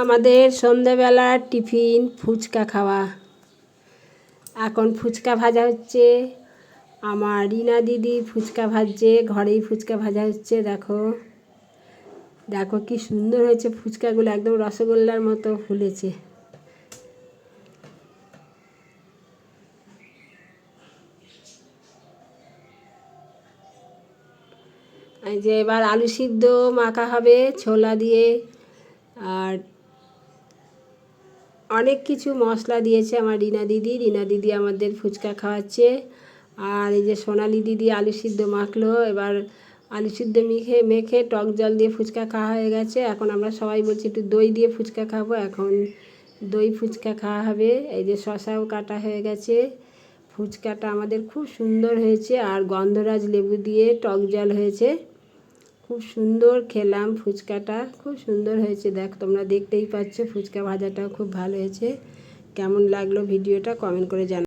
আমাদের সন্ধ্যেবেলার টিফিন ফুচকা খাওয়া। এখন ফুচকা ভাজা হচ্ছে। আমার রিনা দিদি ফুচকা ভাজছে, ঘরেই ফুচকা ভাজা হচ্ছে। দেখো দেখো কি সুন্দর হয়েছে ফুচকাগুলো, একদম রসগোল্লার মতো ফুলেছে। এই যে এবার আলু সিদ্ধ মাখা হবে ছোলা দিয়ে, আর অনেক কিছু মশলা দিয়েছে আমার রিনা দিদি আমাদের ফুচকা খাওয়াচ্ছে। আর এই যে সোনালি দিদি আলু সিদ্ধ মাখলো। এবার আলু সিদ্ধ মেখে টক জল দিয়ে ফুচকা খাওয়া হয়ে গেছে। এখন আমরা সবাই বলছি একটু দই দিয়ে ফুচকা খাবো। এখন দই ফুচকা খাওয়া হবে। এই যে শসাও কাটা হয়ে গেছে। ফুচকাটা আমাদের খুব সুন্দর হয়েছে, আর গন্ধরাজ লেবু দিয়ে টক জল হয়েছে। খুব সুন্দর খেলাম ফুচকাটা, খুব সুন্দর হয়েছে। দেখ তোমরা দেখতেই পাচ্ছ ফুচকা ভাজাটাও খুব ভালো হয়েছে। কেমন লাগলো ভিডিওটা কমেন্ট করে জানাও।